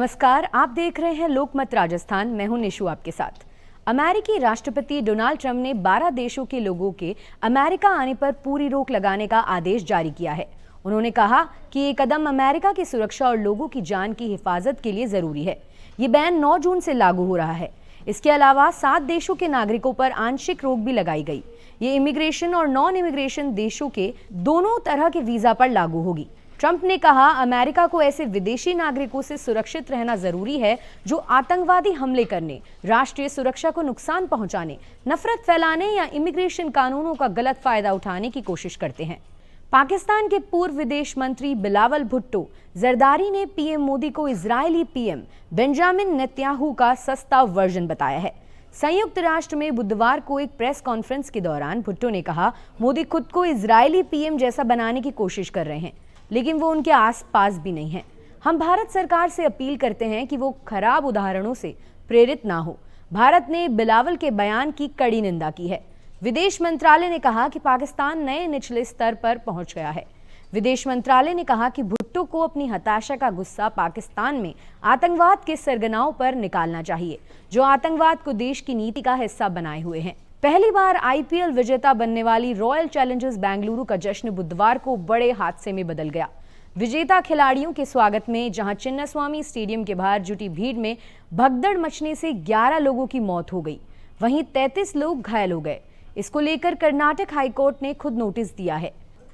नमस्कार, आप देख रहे हैं लोकमत राजस्थान। मैं हूं निशु आपके साथ। अमेरिकी राष्ट्रपति डोनाल्ड ट्रंप ने 12 देशों के लोगों के अमेरिका आने पर पूरी रोक लगाने का आदेश जारी किया है। उन्होंने कहा कि ये कदम अमेरिका की सुरक्षा और लोगों की जान की हिफाजत के लिए जरूरी है। ये बैन 9 जून से लागू हो रहा है। इसके अलावा 7 देशों के नागरिकों पर आंशिक रोक भी लगाई गई। ये इमिग्रेशन और नॉन इमिग्रेशन देशों के दोनों तरह के वीजा पर लागू होगी। ट्रंप ने कहा, अमेरिका को ऐसे विदेशी नागरिकों से सुरक्षित रहना जरूरी है जो आतंकवादी हमले करने, राष्ट्रीय सुरक्षा को नुकसान पहुंचाने, नफरत फैलाने या इमिग्रेशन कानूनों का गलत फायदा उठाने की कोशिश करते हैं। पाकिस्तान के पूर्व विदेश मंत्री बिलावल भुट्टो जरदारी ने पीएम मोदी को इजरायली पीएम बेंजामिन नेतन्याहू का सस्ता वर्जन बताया है। संयुक्त राष्ट्र में बुधवार को एक प्रेस कॉन्फ्रेंस के दौरान भुट्टो ने कहा, मोदी खुद को इजरायली पीएम जैसा बनाने की कोशिश कर रहे हैं, लेकिन वो उनके आसपास भी नहीं है। हम भारत सरकार से अपील करते हैं कि वो खराब उदाहरणों से प्रेरित ना हो। भारत ने बिलावल के बयान की कड़ी निंदा की है। विदेश मंत्रालय ने कहा कि पाकिस्तान नए निचले स्तर पर पहुंच गया है। विदेश मंत्रालय ने कहा कि भुट्टो को अपनी हताशा का गुस्सा पाकिस्तान में आतंकवाद के सरगनाओं पर निकालना चाहिए, जो आतंकवाद को देश की नीति का हिस्सा बनाए हुए हैं। पहली बार आईपीएल विजेता बनने वाली रॉयल चैलेंजर्स बेंगलुरु का जश्न बुधवार को बड़े हादसे में बदल गया। विजेता खिलाड़ियों के स्वागत में जहां चिन्नास्वामी स्टेडियम के बाहर जुटी भीड़ में भगदड़ मचने से 11 लोगों की मौत हो गई, वहीं 33 लोग घायल हो गए। इसको लेकर कर्नाटक हाईकोर्ट ने खुद नोटिस दिया है।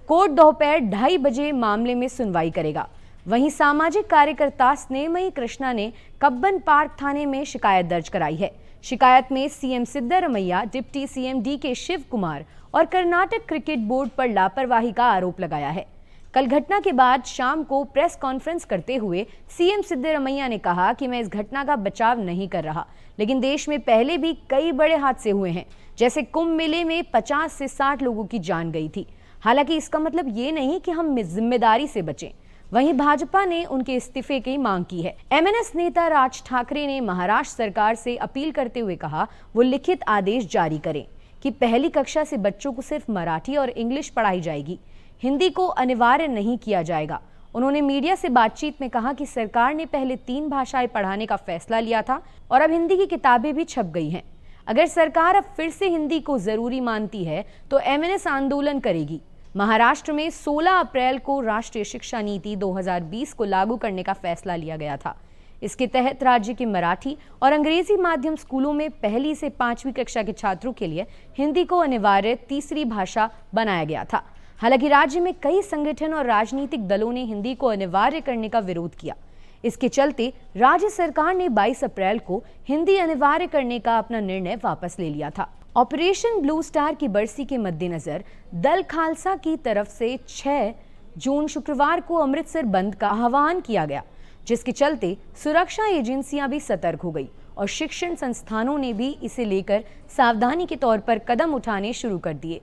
कोर्ट दोपहर 2:30 बजे मामले में सुनवाई करेगा। वहीं सामाजिक कार्यकर्ता स्नेहमयी कृष्णा ने कब्बन पार्क थाने में शिकायत दर्ज कराई है। शिकायत में CM Siddaramaiah, deputy CM DK Shivakumar और कर्नाटक क्रिकेट बोर्ड पर लापरवाही का आरोप लगाया है। कल घटना के बाद शाम को प्रेस कॉन्फ्रेंस करते हुए सीएम सिद्धरमैया ने कहा कि मैं इस घटना का बचाव नहीं कर रहा, लेकिन देश में पहले भी कई बड़े हादसे हुए हैं, जैसे कुंभ मेले में 50 से 60 लोगों की जान गई थी। हालांकि इसका मतलब ये नहीं कि हम जिम्मेदारी से बचें। वहीं भाजपा ने उनके इस्तीफे की मांग की है। एमएनएस नेता राज ठाकरे ने महाराष्ट्र सरकार से अपील करते हुए कहा, वो लिखित आदेश जारी करें कि पहली कक्षा से बच्चों को सिर्फ मराठी और इंग्लिश पढ़ाई जाएगी, हिंदी को अनिवार्य नहीं किया जाएगा। उन्होंने मीडिया से बातचीत में कहा कि सरकार ने पहले 3 भाषाएं पढ़ाने का फैसला लिया था और अब हिंदी की किताबें भी छप गई हैं। अगर सरकार अब फिर से हिंदी को जरूरी मानती है तो एमएनएस आंदोलन करेगी। महाराष्ट्र में 16 अप्रैल को राष्ट्रीय शिक्षा नीति 2020 को लागू करने का फैसला लिया गया था। इसके तहत राज्य के मराठी और अंग्रेजी माध्यम स्कूलों में 1ली से 5वीं कक्षा के छात्रों के लिए हिंदी को अनिवार्य तीसरी भाषा बनाया गया था। हालांकि राज्य में कई संगठन और राजनीतिक दलों ने हिंदी को अनिवार्य करने का विरोध किया। इसके चलते राज्य सरकार ने 22 अप्रैल को हिंदी अनिवार्य करने का अपना निर्णय वापस ले लिया था। ऑपरेशन ब्लू स्टार की बरसी के मद्देनजर दल खालसा की तरफ से 6 जून शुक्रवार को अमृतसर बंद का आह्वान किया गया, जिसके चलते सुरक्षा एजेंसियां भी सतर्क हो गई और शिक्षण संस्थानों ने भी इसे लेकर सावधानी के तौर पर कदम उठाने शुरू कर दिए।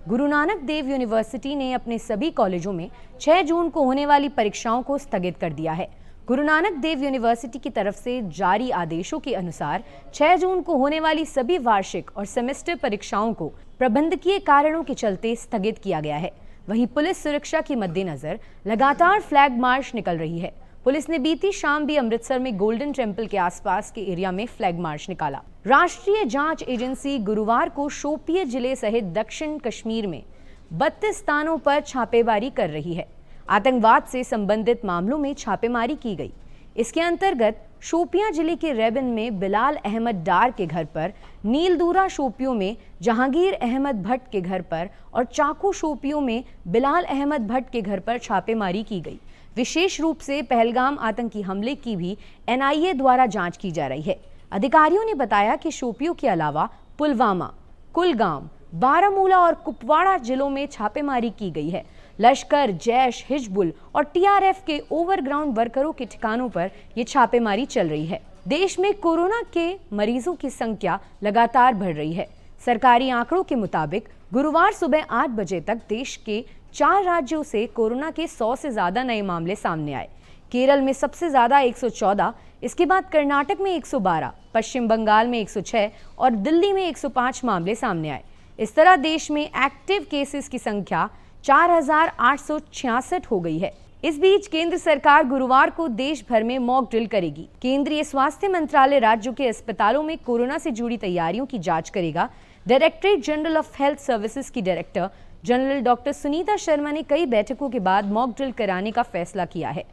गुरु नानक देव यूनिवर्सिटी ने अपने सभी कॉलेजों में 6 जून को होने वाली परीक्षाओं को स्थगित कर दिया है। गुरु नानक देव यूनिवर्सिटी की तरफ से जारी आदेशों के अनुसार 6 जून को होने वाली सभी वार्षिक और सेमेस्टर परीक्षाओं को प्रबंधकीय कारणों के चलते स्थगित किया गया है। वहीं पुलिस सुरक्षा के मद्देनजर लगातार फ्लैग मार्च निकल रही है। पुलिस ने बीती शाम भी अमृतसर में गोल्डन टेम्पल के आसपास के एरिया में फ्लैग मार्च निकाला। राष्ट्रीय जांच एजेंसी गुरुवार को शोपियां जिले सहित दक्षिण कश्मीर में 32 स्थानों पर छापेमारी कर रही है। आतंकवाद से संबंधित मामलों में छापेमारी की गई। इसके अंतर्गत शोपियां जिले के रेबिन में बिलाल अहमद डार के घर पर, नीलदूरा शोपियों में जहांगीर अहमद भट्ट के घर पर और चाकू शोपियों में बिलाल अहमद भट्ट के घर पर छापेमारी की गई। विशेष रूप से पहलगाम आतंकी हमले की भी एनआईए द्वारा जांच की जा रही है। अधिकारियों ने बताया कि शोपियों के अलावा पुलवामा, कुलगाम, बारामूला और कुपवाड़ा जिलों में छापेमारी की गई है। लश्कर, जैश, हिजबुल और टीआरएफ के ओवरग्राउंड वर्करों के ठिकानों पर यह छापेमारी चल रही है। देश में कोरोना के मरीजों की संख्या लगातार बढ़ रही है। सरकारी आंकड़ों के मुताबिक गुरुवार सुबह 8 बजे तक देश के 4 राज्यों से कोरोना के 100 से ज्यादा नए मामले सामने आए। केरल में सबसे ज्यादा 114, इसके बाद कर्नाटक में 112, पश्चिम बंगाल में 106 और दिल्ली में 105 मामले सामने आए। इस तरह देश में एक्टिव केसेस की संख्या 4866 हो गई है। इस बीच केंद्र सरकार गुरुवार को देश भर में मॉक ड्रिल करेगी। केंद्रीय स्वास्थ्य मंत्रालय राज्यों के अस्पतालों में कोरोना से जुड़ी तैयारियों की जांच करेगा। Directorate general of health services की director general doctor Sunita Sharma ने कई बैठकों के बाद मॉक ड्रिल कराने का फैसला किया है।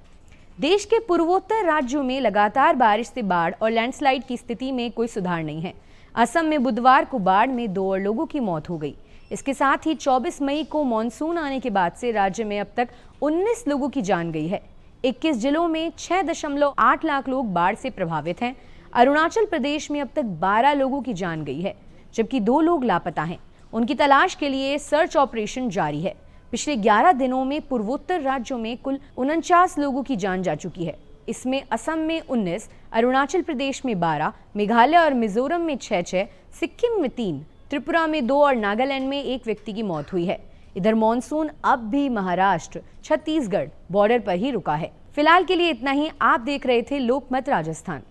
देश के पूर्वोत्तर राज्यों में लगातार बारिश से बाढ़ और लैंडस्लाइड की स्थिति में कोई सुधार नहीं है। असम में बुधवार को बाढ़ में 2 और लोगों की मौत हो गई। इसके साथ ही 24 मई को मानसून आने के बाद से राज्य में अब तक 19 लोगों की जान गई है। 21 जिलों में 6.8 लाख लोग बाढ़ से प्रभावित हैं। अरुणाचल प्रदेश में अब तक 12 लोगों की जान गई है, जबकि 2 लोग लापता हैं। उनकी तलाश के लिए सर्च ऑपरेशन जारी है। पिछले 11 दिनों में पूर्वोत्तर राज्यों में कुल 49 लोगों की जान जा चुकी है। इसमें असम में 19, अरुणाचल प्रदेश में 12, मेघालय और मिजोरम में 6, सिक्किम में 3, त्रिपुरा में 2 और नागालैंड में 1 व्यक्ति की मौत हुई है। इधर मॉनसून अब भी महाराष्ट्र, छत्तीसगढ़ बॉर्डर पर ही रुका है। फिलहाल के लिए इतना ही। आप देख रहे थे लोकमत राजस्थान।